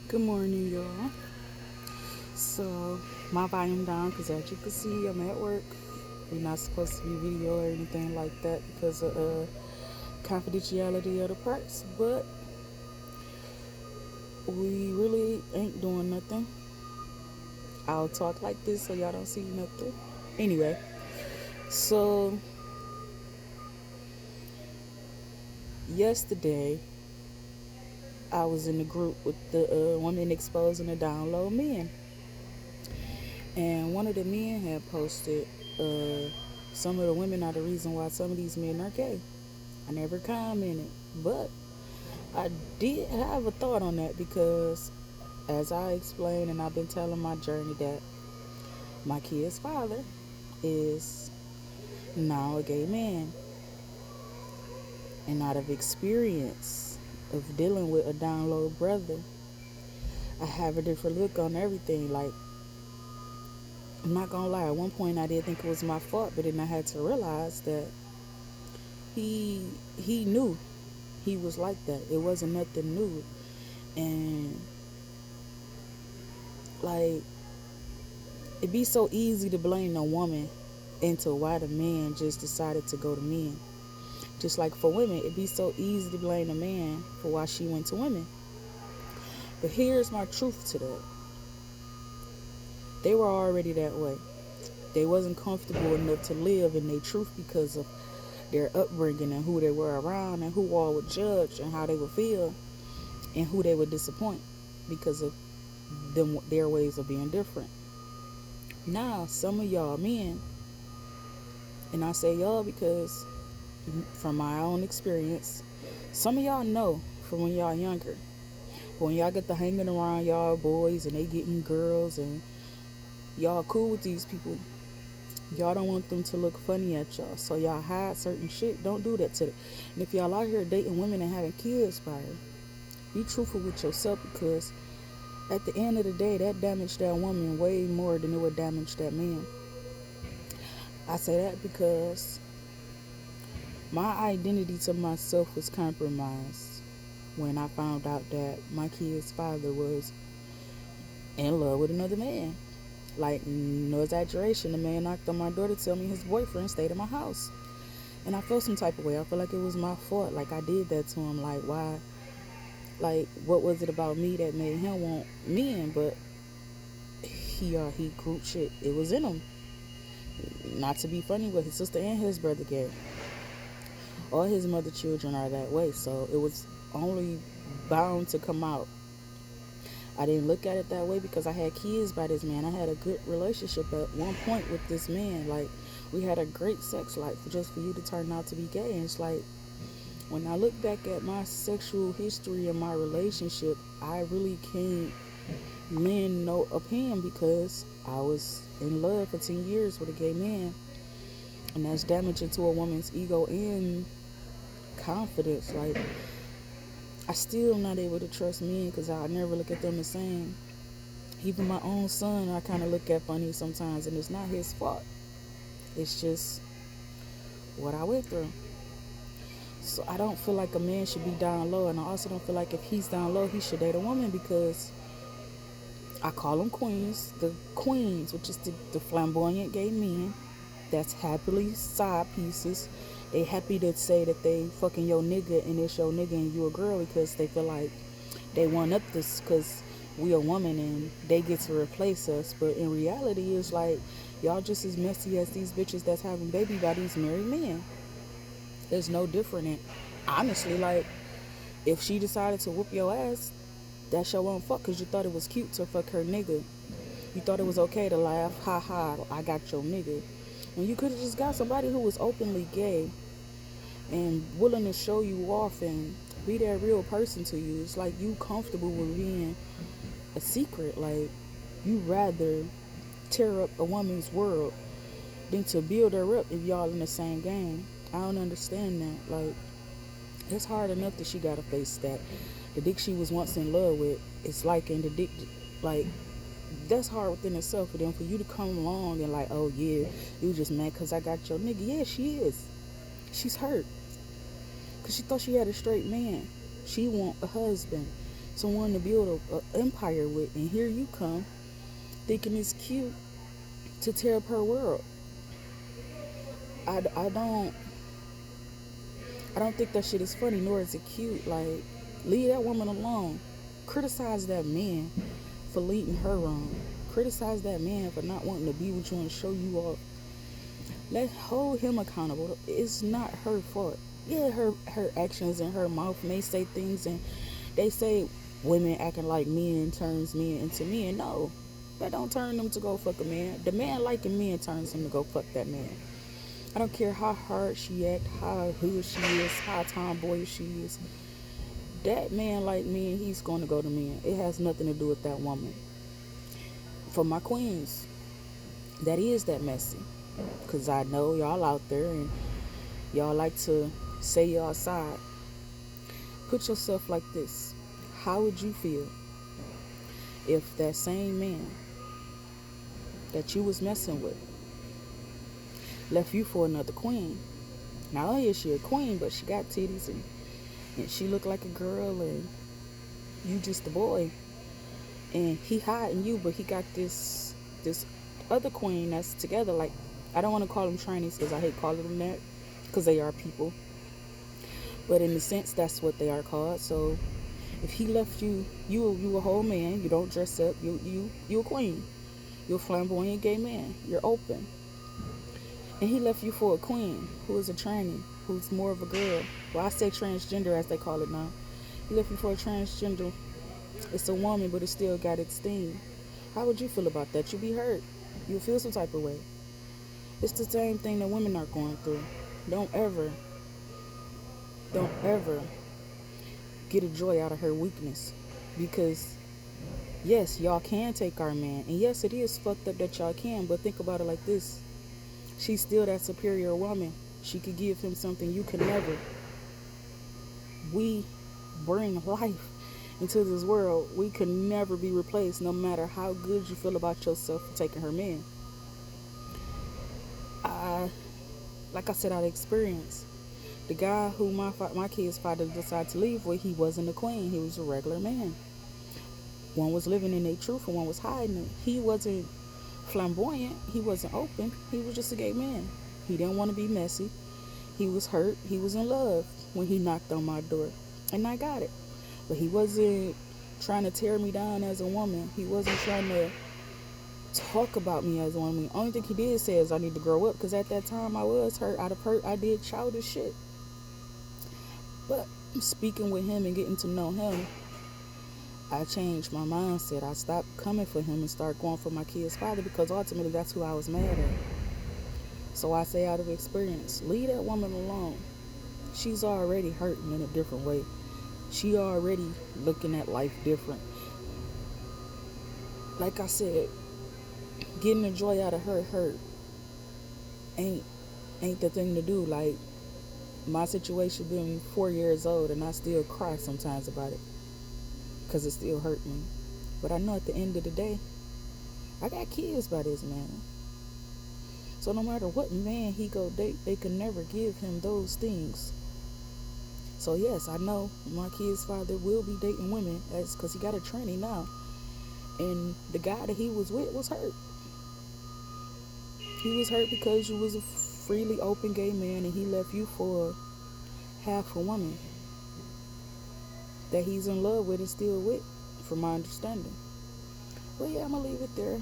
Good morning, y'all. So, my volume down because as you can see, I'm at work. We're not supposed to be video or anything like that because of confidentiality of the parts. But we really ain't doing nothing. I'll talk like this so y'all don't see nothing. Anyway, so yesterday I was in the group with the women exposing the down low men, and one of the men had posted some of the women are the reason why some of these men are gay. I never commented, but I did have a thought on that because, as I explained, and I've been telling my journey that my kid's father is now a gay man, and out of experience of dealing with a down low brother, I have a different look on everything. Like, I'm not gonna lie, at one point I did think it was my fault, but then I had to realize that he he knew he was like that. It wasn't nothing new, and like it'd be so easy to blame the woman into why the man just decided to go to men. Just like for women, it'd be so easy to blame the man for why she went to women. But here's my truth to that. They were already that way. They wasn't comfortable enough to live in their truth because of their upbringing and who they were around and who all would judge and how they would feel and who they would disappoint because of them their ways of being different. Now, some of y'all men, and I say y'all because from my own experience, some of y'all know from when y'all younger. When y'all get to hanging around y'all boys and they getting girls and y'all cool with these people, y'all don't want them to look funny at y'all. So y'all hide certain shit. Don't do that to them. And if y'all out here dating women and having kids by her, be truthful with yourself because at the end of the day, that damaged that woman way more than it would damage that man. I say that because my identity to myself was compromised when I found out that my kid's father was in love with another man. Like, no exaggeration, the man knocked on my door to tell me his boyfriend stayed at my house. And I felt some type of way. I feel like it was my fault. Like, I did that to him. Like, why? Like, what was it about me that made him want men? But he group shit. It was in him. Not to be funny, but his sister and his brother gay. All his mother children are that way. So it was only bound to come out. I didn't look at it that way because I had kids by this man. I had a good relationship at one point with this man. Like, we had a great sex life just for you to turn out to be gay. And it's like, when I look back at my sexual history and my relationship, I really can't lend no opinion because I was in love for 10 years with a gay man. And that's damaging to a woman's ego and confidence. Like, I still not able to trust men because I never look at them the same. Even my own son, I kind of look at funny sometimes, and it's not his fault. It's just what I went through. So I don't feel like a man should be down low, and I also don't feel like if he's down low, he should date a woman because I call them queens. The queens, which is the flamboyant gay men that's happily side pieces. They happy to say that they fucking your nigga and it's your nigga and you a girl because they feel like they want up this because we a woman and they get to replace us. But in reality, it's like y'all just as messy as these bitches that's having baby by these married men. There's no different. And honestly, like, if she decided to whoop your ass, that's your own fuck because you thought it was cute to fuck her nigga. You thought it was okay to laugh, ha ha, I got your nigga. When you could have just got somebody who was openly gay and willing to show you off and be that real person to you. It's like you comfortable with being a secret. Like, you rather tear up a woman's world than to build her up if y'all in the same game. I don't understand that. Like, it's hard enough that she gotta face that. The dick she was once in love with is liking the dick. Like, that's hard within itself. But then for you to come along and like, oh yeah, you just mad because I got your nigga. Yeah, she is. She's hurt because she thought she had a straight man. She want a husband. someone to build a empire with, and here you come thinking it's cute to tear up her world. I don't think that shit is funny, nor is it cute. Like, leave that woman alone. Criticize that man for leading her wrong. Criticize that man for not wanting to be with you and show you off. Let hold him accountable. It's not her fault. Yeah, her actions and her mouth may say things, and they say women acting like men turns men into men. No, that don't turn them to go fuck a man. The man liking men turns him to go fuck that man. I don't care how hard she act, how hood she is, how tomboy she is. That man like me, and he's going to go to men. It has nothing to do with that woman. For my queens, that is that messy. Because I know y'all out there and y'all like to say y'all side. Put yourself like this. How would you feel if that same man that you was messing with left you for another queen? Not only is she a queen, but she got titties and she look like a girl, and you just a boy. And he hiding you, but he got this other queen that's together. Like, I don't want to call them trannies because I hate calling them that, because they are people. But in a sense, that's what they are called. So if he left you, you a whole man. You don't dress up. You a queen. You're a flamboyant gay man. You're open. And he left you for a queen who is a tranny, who's more of a girl. Well, I say transgender as they call it now. He left you for a transgender. It's a woman, but it still got its thing. How would you feel about that? You'd be hurt. You'll feel some type of way. It's the same thing that women are going through. Don't ever get a joy out of her weakness. Because, yes, y'all can take our man. And yes, it is fucked up that y'all can, but think about it like this. She's still that superior woman. She could give him something you could never. We bring life into this world. We can never be replaced, no matter how good you feel about yourself for taking her man. Like I said, out of experience, the guy who my kid's father decided to leave with, he wasn't a queen. He was a regular man. One was living in their truth and one was hiding it. He wasn't flamboyant. He wasn't open. He was just a gay man. He didn't want to be messy. He was hurt. He was in love when he knocked on my door. And I got it. But he wasn't trying to tear me down as a woman. He wasn't trying to talk about me as a woman. The only thing he did say is I need to grow up, because at that time I was hurt. Out of hurt, I did childish shit. But speaking with him and getting to know him, I changed my mindset. I stopped coming for him and started going for my kid's father, because ultimately that's who I was mad at. So I say out of experience, leave that woman alone. She's already hurting in a different way. She already looking at life different. Like I said, getting the joy out of her hurt ain't the thing to do. Like, my situation being 4 years old, and I still cry sometimes about it, because it still hurt me. But I know at the end of the day, I got kids by this man. So no matter what man he go date, they can never give him those things. So yes, I know my kid's father will be dating women, because he got a tranny now. And the guy that he was with was hurt. He was hurt because you was a freely open gay man, and he left you for half a woman that he's in love with and still with, from my understanding. Well, yeah, I'm going to leave it there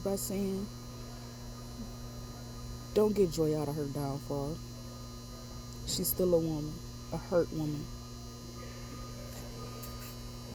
by saying, don't get joy out of her downfall. She's still a woman, a hurt woman.